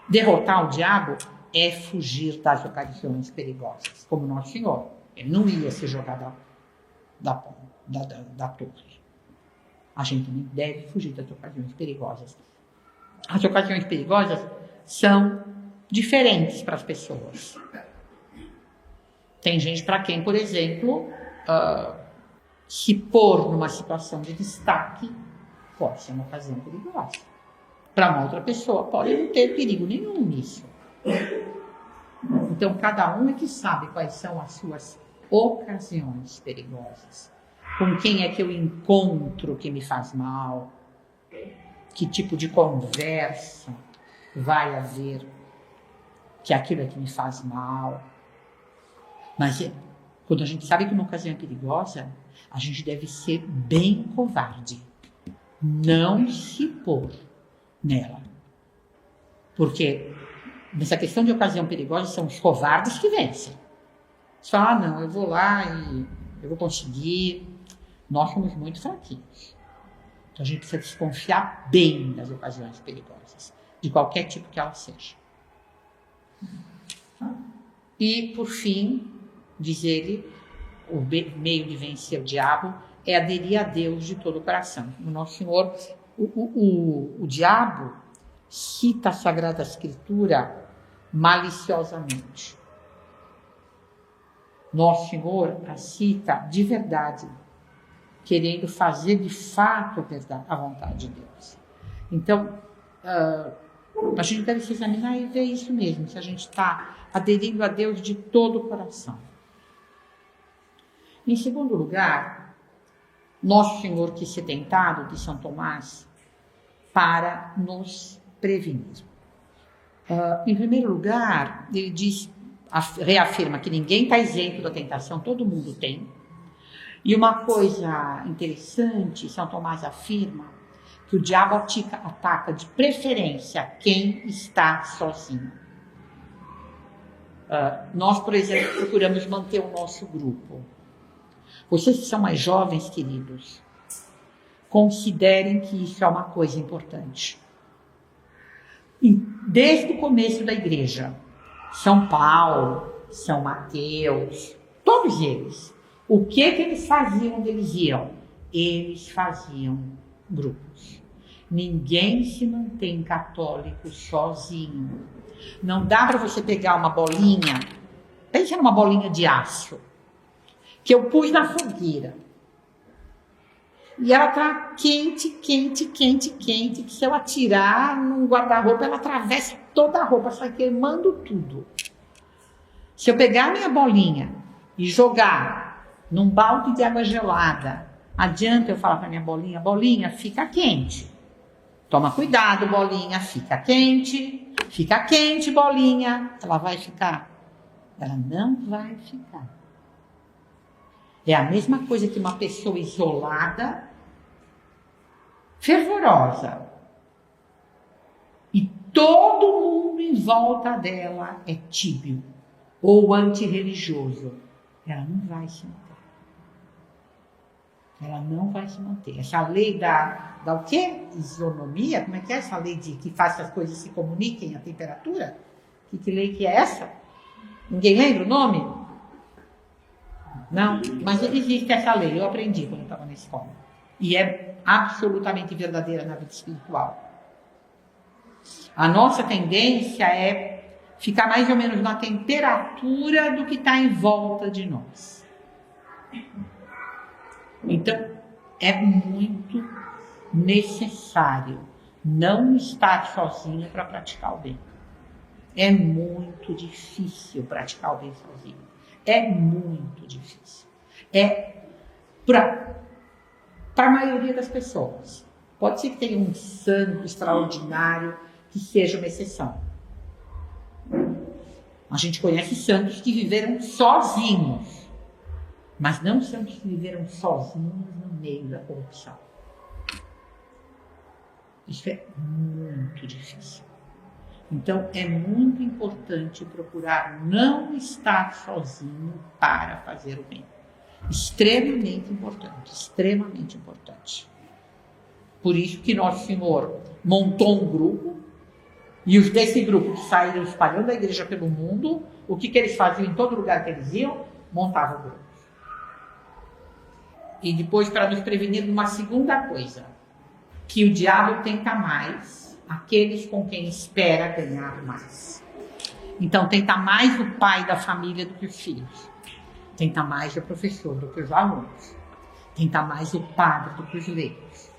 derrotar o diabo é fugir das ocasiões perigosas, como Nosso Senhor. Ele não ia se jogar da torre. A gente também deve fugir das ocasiões perigosas. As ocasiões perigosas são diferentes para as pessoas. Tem gente para quem, por exemplo, se pôr numa situação de destaque pode ser uma ocasião perigosa. Para uma outra pessoa pode não ter perigo nenhum nisso. Então, cada um é que sabe quais são as suas ocasiões perigosas. Com quem é que eu encontro que me faz mal? Que tipo de conversa vai haver que aquilo é que me faz mal? Mas quando a gente sabe que uma ocasião é perigosa, a gente deve ser bem covarde. Não se pôr nela. Porque nessa questão de ocasião perigosa são os covardes que vencem. Você fala, não, eu vou lá e eu vou conseguir. Nós somos muito fraquinhos. Então a gente precisa desconfiar bem das ocasiões perigosas, de qualquer tipo que ela seja. E, por fim, diz ele, o meio de vencer o diabo é aderir a Deus de todo o coração. O Nosso Senhor, o diabo cita a Sagrada Escritura maliciosamente. Nosso Senhor a cita de verdade, querendo fazer de fato a vontade de Deus. Então, a gente deve se examinar e ver isso mesmo, se a gente está aderindo a Deus de todo o coração. Em segundo lugar, Nosso Senhor quis ser tentado, de São Tomás, para nos prevenir. Em primeiro lugar, ele reafirma que ninguém está isento da tentação, todo mundo tem. E uma coisa interessante, São Tomás afirma que o diabo ataca de preferência quem está sozinho. Nós, por exemplo, procuramos manter o nosso grupo. Vocês que são mais jovens, queridos, considerem que isso é uma coisa importante. E desde o começo da igreja, São Paulo, São Mateus, todos eles, o que eles faziam onde eles iam? Eles faziam grupos. Ninguém se mantém católico sozinho. Não dá para você pegar uma bolinha, pensa numa bolinha de aço, que eu pus na fogueira. E ela tá quente, que se eu atirar num guarda-roupa, ela atravessa toda a roupa, sai queimando tudo. Se eu pegar minha bolinha e jogar num balde de água gelada, adianta eu falar para minha bolinha, bolinha, fica quente. Toma cuidado, bolinha, fica quente, bolinha. Ela vai ficar? Ela não vai ficar. É a mesma coisa que uma pessoa isolada, fervorosa, e todo mundo em volta dela é tíbio ou antirreligioso. Ela não vai se manter. Ela não vai se manter. Essa lei da o quê? Isonomia? Como é que é essa lei que faz que as coisas se comuniquem, a temperatura? Que lei que é essa? Ninguém lembra o nome? Não? Mas existe essa lei. Eu aprendi quando eu estava na escola. E é absolutamente verdadeira na vida espiritual. A nossa tendência é ficar mais ou menos na temperatura do que está em volta de nós. Então, é muito necessário não estar sozinho para praticar o bem. É muito difícil praticar o bem sozinho. É muito difícil. É para a maioria das pessoas. Pode ser que tenha um santo extraordinário que seja uma exceção. A gente conhece santos que viveram sozinhos, mas não santos que viveram sozinhos no meio da corrupção. Isso é muito difícil. Então, é muito importante procurar não estar sozinho para fazer o bem. Extremamente importante, extremamente importante. Por isso que Nosso Senhor montou um grupo, e os desse grupo que saíram espalhando a igreja pelo mundo, o que eles faziam em todo lugar que eles iam? Montavam grupos. E depois, para nos prevenir de uma segunda coisa, que o diabo tenta mais aqueles com quem espera ganhar mais. Então, tenta mais o pai da família do que os filhos. Tenta mais o professor do que os alunos. Tenta mais o padre do que os leigos.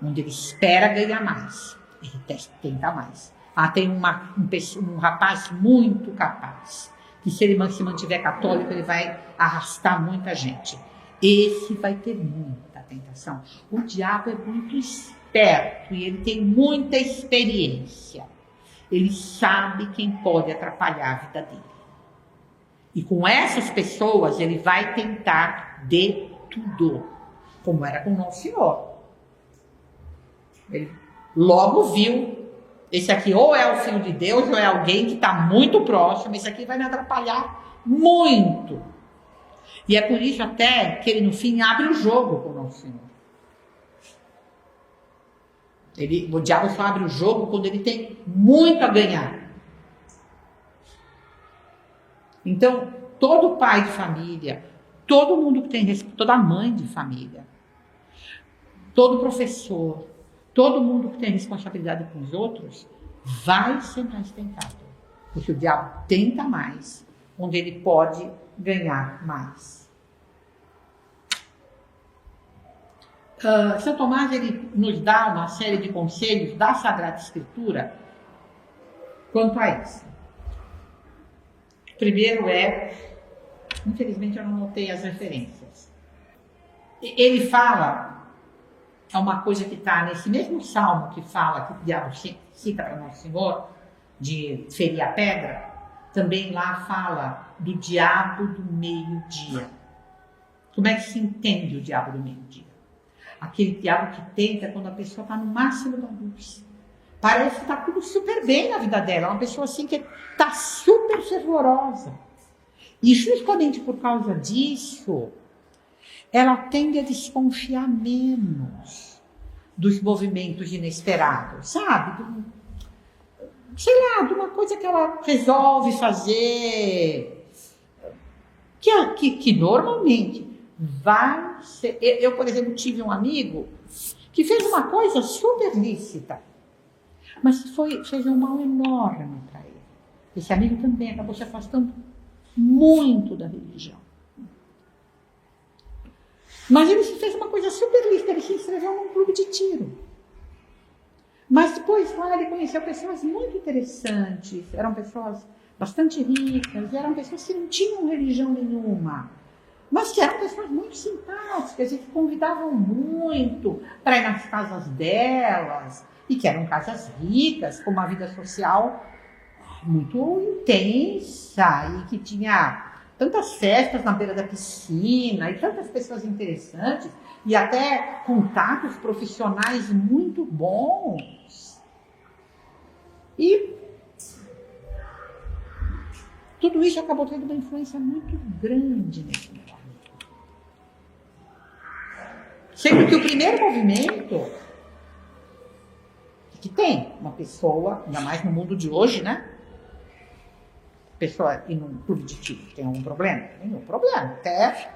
Onde ele espera ganhar mais, ele tenta mais. Tem um rapaz muito capaz, que se ele se mantiver católico, ele vai arrastar muita gente. Esse vai ter muita tentação. O diabo é muito esperto e ele tem muita experiência. Ele sabe quem pode atrapalhar a vida dele. E com essas pessoas ele vai tentar de tudo, como era com o Nosso Senhor. Ele logo viu, esse aqui ou é o Filho de Deus ou é alguém que está muito próximo, esse aqui vai me atrapalhar muito. E é por isso até que ele no fim abre o jogo com o Nosso Senhor. O diabo só abre o jogo quando ele tem muito a ganhar. Então, todo pai de família, todo mundo que tem respeito, toda mãe de família, todo professor, todo mundo que tem responsabilidade com os outros, vai ser mais tentado. Porque o diabo tenta mais, onde ele pode ganhar mais. São Tomás, ele nos dá uma série de conselhos da Sagrada Escritura quanto a isso. Primeiro infelizmente eu não notei as referências. Ele fala, é uma coisa que está nesse mesmo salmo que fala, que o diabo cita para Nosso Senhor, de ferir a pedra, também lá fala do diabo do meio-dia. Como é que se entende o diabo do meio-dia? Aquele diabo que tenta quando a pessoa está no máximo da luz. Parece que está tudo super bem na vida dela. É uma pessoa assim que está super fervorosa. E justamente por causa disso, ela tende a desconfiar menos dos movimentos inesperados, sabe? Sei lá, de uma coisa que ela resolve fazer, que normalmente vai ser... Eu, por exemplo, tive um amigo que fez uma coisa super lícita, mas fez um mal enorme para ele. Esse amigo também acabou se afastando muito da religião. Mas ele fez uma coisa super lícita, ele se inscreveu num clube de tiro. Mas depois lá ele conheceu pessoas muito interessantes, eram pessoas bastante ricas, eram pessoas que não tinham religião nenhuma, mas que eram pessoas muito simpáticas e que convidavam muito para ir nas casas delas, e que eram casas ricas, com uma vida social muito intensa, e que tinha tantas festas na beira da piscina, e tantas pessoas interessantes, e até contatos profissionais muito bons. E tudo isso acabou tendo uma influência muito grande nesse meu amigo. Sendo que o primeiro movimento que tem uma pessoa, ainda mais no mundo de hoje, né? Pessoa ir num clube de tiro, tem algum problema? Nenhum problema. Até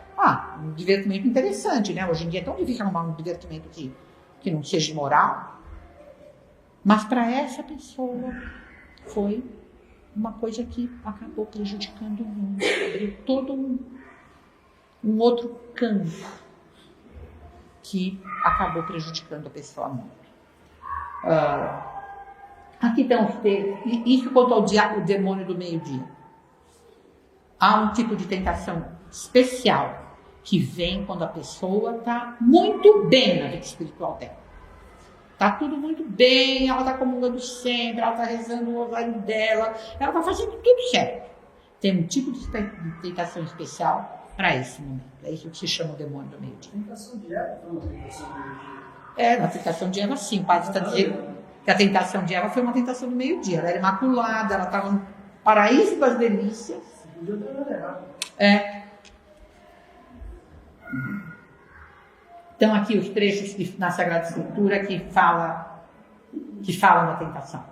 um divertimento interessante, né? Hoje em dia é tão difícil arrumar um divertimento que não seja imoral. Mas para essa pessoa foi uma coisa que acabou prejudicando muito. Abriu todo um outro campo que acabou prejudicando a pessoa muito. Aqui estão os textos. Isso quanto ao demônio do meio-dia. Há um tipo de tentação especial que vem quando a pessoa está muito bem na vida espiritual dela. Está tudo muito bem, ela está comungando sempre, ela está rezando o rosário dela, ela está fazendo tudo certo. Tem um tipo de tentação especial para esse momento. É isso que se chama o demônio do meio-dia. Tentação de Eva foi uma tentação do meio-dia. Na tentação de Eva, sim. O padre está dizendo que a tentação de Eva foi uma tentação do meio-dia. Ela era imaculada, ela estava no paraíso das delícias. Então aqui os trechos na Sagrada Escritura que falam da tentação.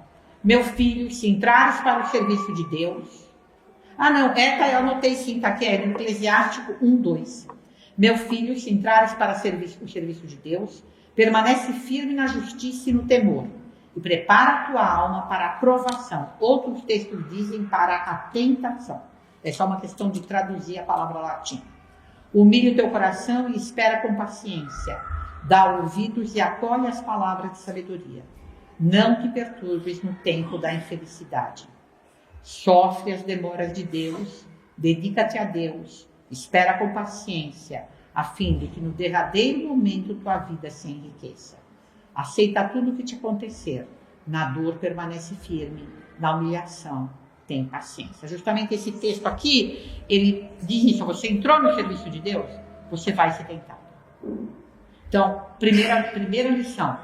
Meu filho, se entrares para o serviço de Deus... eu anotei sim, tá aqui, é no Eclesiástico 1:2. Meu filho, se entrares para o serviço de Deus, permanece firme na justiça e no temor, e prepara a tua alma para a provação. Outros textos dizem para a tentação. É só uma questão de traduzir a palavra latim. Humilha o teu coração e espera com paciência. Dá ouvidos e acolhe as palavras de sabedoria. Não te perturbes no tempo da infelicidade. Sofre as demoras de Deus, dedica-te a Deus, espera com paciência, a fim de que no derradeiro momento tua vida se enriqueça. Aceita tudo o que te acontecer. Na dor permanece firme, na humilhação tem paciência. Justamente esse texto aqui, ele diz isso: você entrou no serviço de Deus, você vai ser tentado. Então, primeira lição,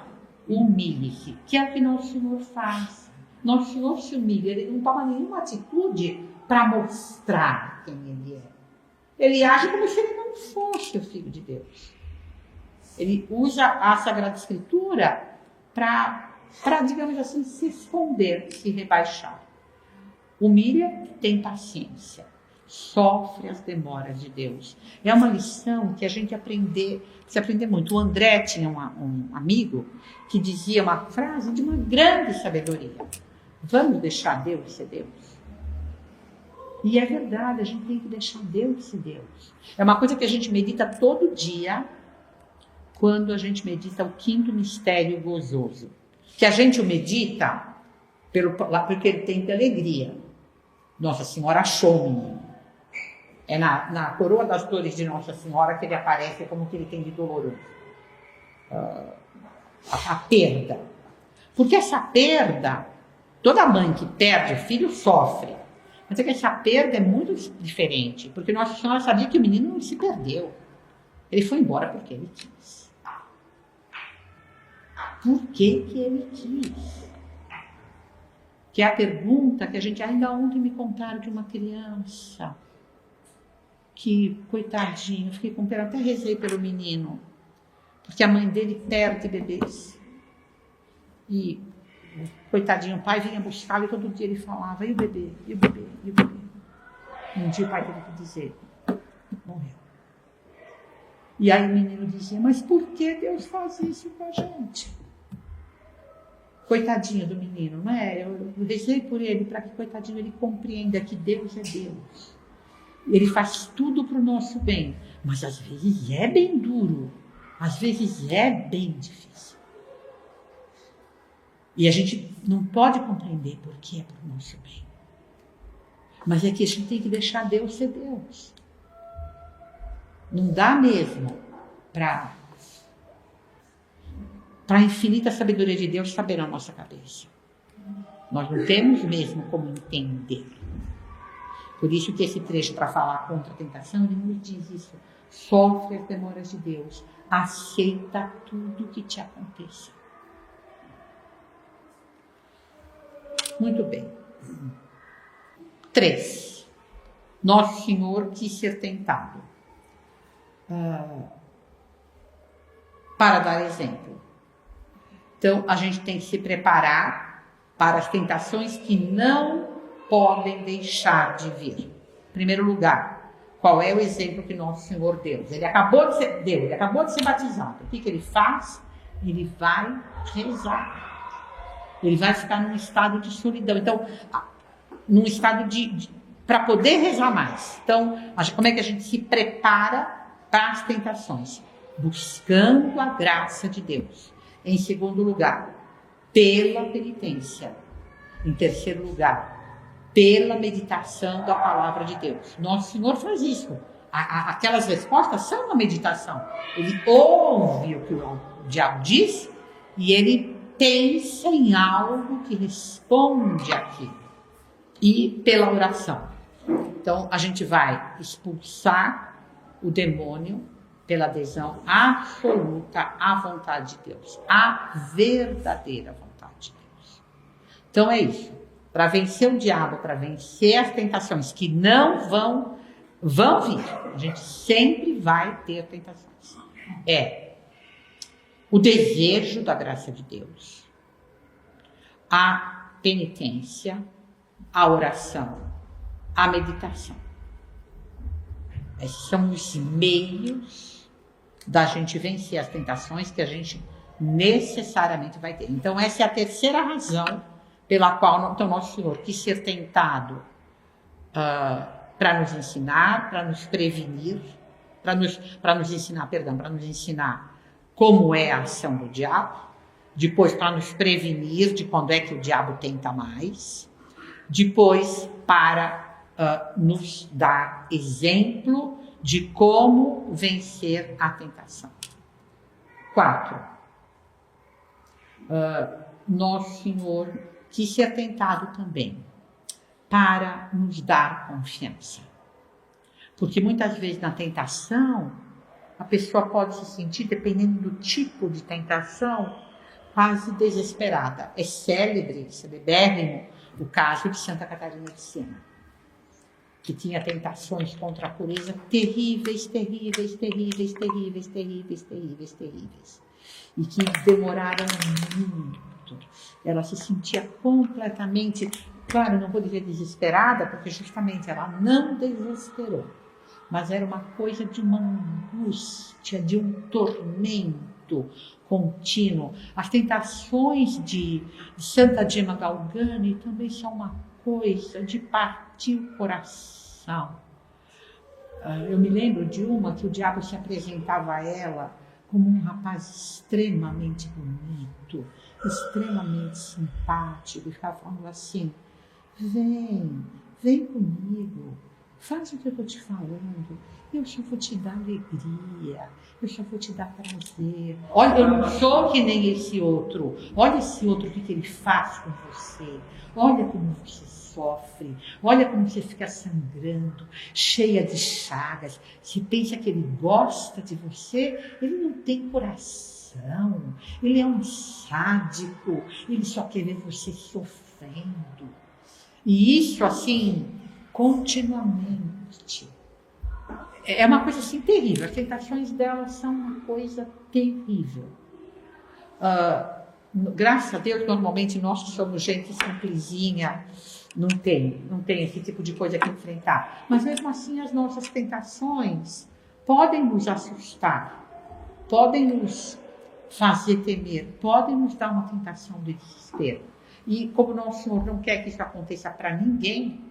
humilhe-se, que é o que nosso Senhor faz. Nosso Senhor se humilha, ele não toma nenhuma atitude para mostrar quem ele é. Ele age como se ele não fosse o Filho de Deus. Ele usa a Sagrada Escritura para, digamos assim, se esconder, se rebaixar. Humilha, tem paciência. Sofre as demoras de Deus. É uma lição que a gente se aprender muito. O André tinha um amigo que dizia uma frase de uma grande sabedoria: vamos deixar Deus ser Deus. E é verdade, a gente tem que deixar Deus ser Deus. É uma coisa que a gente medita todo dia, quando a gente medita o quinto mistério gozoso. Que a gente o medita porque ele tem de alegria. Nossa Senhora achou o menino. É na coroa das dores de Nossa Senhora que ele aparece como que ele tem de doloroso. A perda. Porque essa perda, toda mãe que perde o filho sofre. Mas é que essa perda é muito diferente. Porque Nossa Senhora sabia que o menino não se perdeu. Ele foi embora porque ele quis. Por que ele quis? Que é a pergunta que a gente ainda ontem me contaram de uma criança que, coitadinho, fiquei com pena, até rezei pelo menino, porque a mãe dele perde bebês. E, coitadinho, o pai vinha buscá-lo e todo dia ele falava, e o bebê, e o bebê, e o bebê. Um dia o pai teve que dizer, morreu. E aí o menino dizia, mas por que Deus faz isso com a gente? Coitadinho do menino, não é? Eu rezei por ele para que, coitadinho, ele compreenda que Deus é Deus. Ele faz tudo para o nosso bem, mas às vezes é bem duro, às vezes é bem difícil. E a gente não pode compreender por que é para o nosso bem. Mas é que a gente tem que deixar Deus ser Deus. Não dá mesmo para a infinita sabedoria de Deus saber na nossa cabeça. Nós não temos mesmo como entender. Por isso que esse trecho, para falar contra a tentação, ele nos diz isso. Sofre as demoras de Deus. Aceita tudo que te aconteça. Muito bem. 3. Nosso Senhor quis ser tentado. Para dar exemplo. Então, a gente tem que se preparar para as tentações que não podem deixar de vir. Em primeiro lugar, qual é o exemplo que nosso Senhor deu? Ele acabou de ser batizado. O que ele faz? Ele vai rezar. Ele vai ficar num estado de solidão. Então, num estado para poder rezar mais. Então, como é que a gente se prepara para as tentações? Buscando a graça de Deus. Em segundo lugar, pela penitência. Em terceiro lugar, pela meditação da palavra de Deus. Nosso Senhor faz isso. Aquelas respostas são uma meditação. Ele ouve o que o diabo diz e ele pensa em algo que responde àquilo. E pela oração. Então, a gente vai expulsar o demônio pela adesão absoluta à vontade de Deus, à verdadeira vontade de Deus. Então é isso. Para vencer o diabo, para vencer as tentações que não vão vir, a gente sempre vai ter tentações. É o desejo da graça de Deus, a penitência, a oração, a meditação. Esses são os meios da gente vencer as tentações que a gente necessariamente vai ter. Então, essa é a terceira razão pela qual então, nosso Senhor quis ser tentado para nos ensinar, para nos prevenir, para nos ensinar como é a ação do diabo, depois para nos prevenir de quando é que o diabo tenta mais, depois para nos dar exemplo de como vencer a tentação. 4. Nosso Senhor quis ser tentado também para nos dar confiança. Porque muitas vezes na tentação, a pessoa pode se sentir, dependendo do tipo de tentação, quase desesperada. É celebérrimo o caso de Santa Catarina de Siena, que tinha tentações contra a pureza terríveis, e que demoraram muito. Ela se sentia completamente, claro, não vou dizer desesperada, porque justamente ela não desesperou, mas era uma coisa de uma angústia, de um tormento contínuo. As tentações de Santa Gemma Galgani também são uma coisa de partir o coração. Eu me lembro de uma que o diabo se apresentava a ela como um rapaz extremamente bonito, extremamente simpático, e ficava falando assim: vem comigo, faz o que eu estou te falando, eu só vou te dar alegria, eu só vou te dar prazer. Olha, eu não sou que nem esse outro, olha esse outro, o que ele faz com você, olha como você sofre, olha como você fica sangrando, cheia de chagas. Se pensa que ele gosta de você, ele não tem coração, ele é um sádico, ele só quer ver você sofrendo. E isso assim, continuamente. é uma coisa assim terrível. As tentações dela são uma coisa terrível. Graças a Deus, normalmente nós que somos gente simplesinha, não tem esse tipo de coisa que enfrentar. Mas mesmo assim, as nossas tentações podem nos assustar, podem nos fazer temer, podem nos dar uma tentação de desespero. E como nosso Senhor não quer que isso aconteça para ninguém,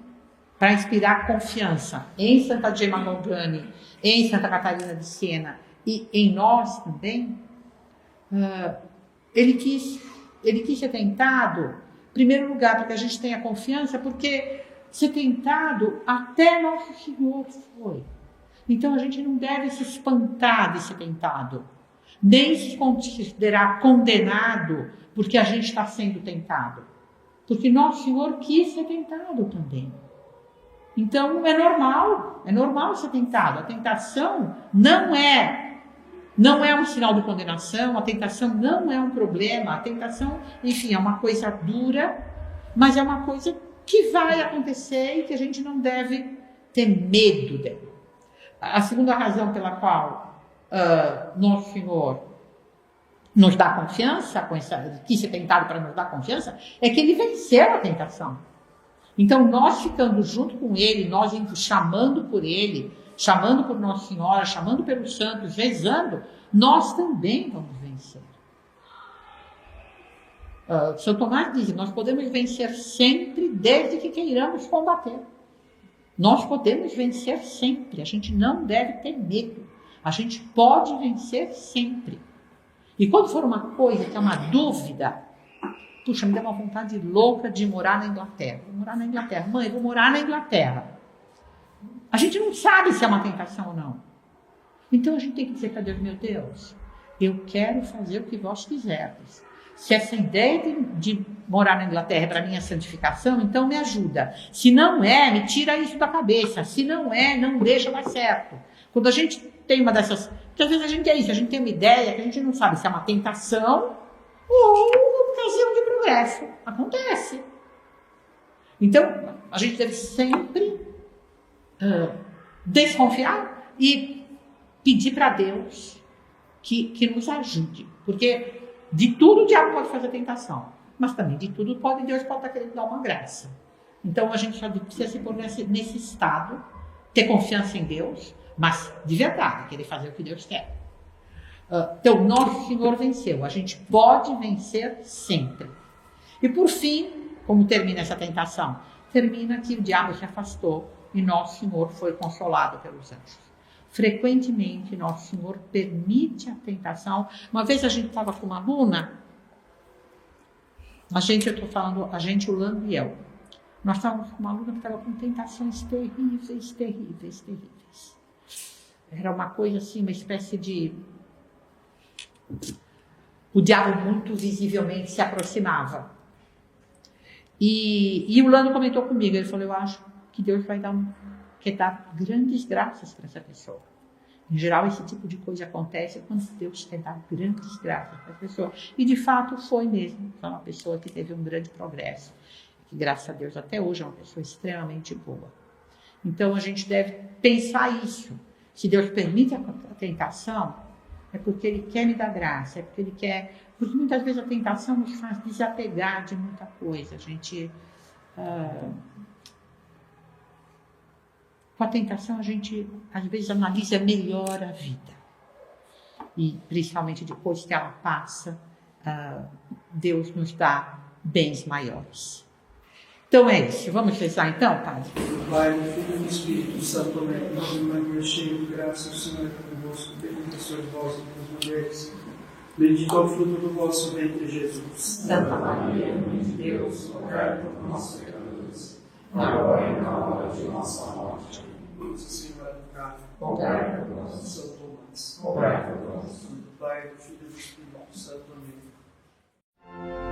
para inspirar confiança em Santa Gemma Galgani, em Santa Catarina de Siena e em nós também, ele quis ser tentado, em primeiro lugar, para que a gente tenha confiança, porque ser tentado até nosso Senhor foi. Então a gente não deve se espantar de ser tentado, nem se considerar condenado porque a gente está sendo tentado. Porque nosso Senhor quis ser tentado também. Então é normal ser tentado. A tentação não é um sinal de condenação, a tentação não é um problema, a tentação, enfim, é uma coisa dura, mas é uma coisa que vai acontecer e que a gente não deve ter medo dela. A segunda razão pela qual nosso Senhor nos dá confiança, quis ser tentado para nos dar confiança, é que ele venceu a tentação. Então, nós ficando junto com ele, nós chamando por ele, chamando por Nossa Senhora, chamando pelos santos, rezando, nós também vamos vencer. São Tomás diz, nós podemos vencer sempre, desde que queiramos combater. Nós podemos vencer sempre, a gente não deve ter medo. A gente pode vencer sempre. E quando for uma coisa que é uma dúvida, puxa, me dá uma vontade louca de morar na Inglaterra. Vou morar na Inglaterra. Mãe, vou morar na Inglaterra. A gente não sabe se é uma tentação ou não. Então a gente tem que dizer para Deus, meu Deus, eu quero fazer o que vós quiserdes. Se essa ideia de morar na Inglaterra é para minha santificação, então me ajuda. Se não é, me tira isso da cabeça. Se não é, não deixa dar certo. Quando a gente tem uma dessas... Porque às vezes a gente é isso, a gente tem uma ideia que a gente não sabe se é uma tentação ou uma ocasião de progresso. Acontece. Então, a gente deve sempre desconfiar e pedir para Deus que nos ajude. Porque de tudo o diabo pode fazer tentação, mas também de tudo Deus pode estar querendo dar uma graça. Então, a gente só precisa se pôr nesse estado, ter confiança em Deus, mas de verdade, querer fazer o que Deus quer. Então, nosso Senhor venceu. A gente pode vencer sempre. E por fim, como termina essa tentação? Termina que o diabo se afastou e nosso Senhor foi consolado pelos anjos. Frequentemente, nosso Senhor permite a tentação. Uma vez a gente estava com uma aluna, eu estou falando, a gente, o Lando e eu. Nós estávamos com uma aluna que estava com tentações terríveis. Era uma coisa assim, uma espécie de... O diabo muito visivelmente se aproximava. E o Lando comentou comigo, ele falou, eu acho que Deus quer dar grandes graças para essa pessoa. Em geral, esse tipo de coisa acontece quando Deus quer dar grandes graças para a pessoa. E de fato foi mesmo. Foi uma pessoa que teve um grande progresso. Que graças a Deus até hoje é uma pessoa extremamente boa. Então a gente deve pensar isso. Se Deus permite a tentação, é porque Ele quer me dar graça, é porque Ele quer... Porque muitas vezes a tentação nos faz desapegar de muita coisa. A gente... Com a tentação, a gente, às vezes, analisa melhor a vida. E, principalmente, depois que ela passa, Deus nos dá bens maiores. Então é isso. Vamos rezar então, Padre? Pai, do Filho e do Espírito Santo, amém. Maria, cheia de graça, o Senhor é convosco, bendita sois vós entre as mulheres. Bendito é o fruto do vosso ventre, Jesus. Santa Maria, Mãe de Deus, rogai por nós, pecadores, agora e na hora de nossa morte. Nossa Senhora do Carmo, rogai por nós. São Tomás, rogai por nós. do Pai, do Filho e do Espírito Santo, amém.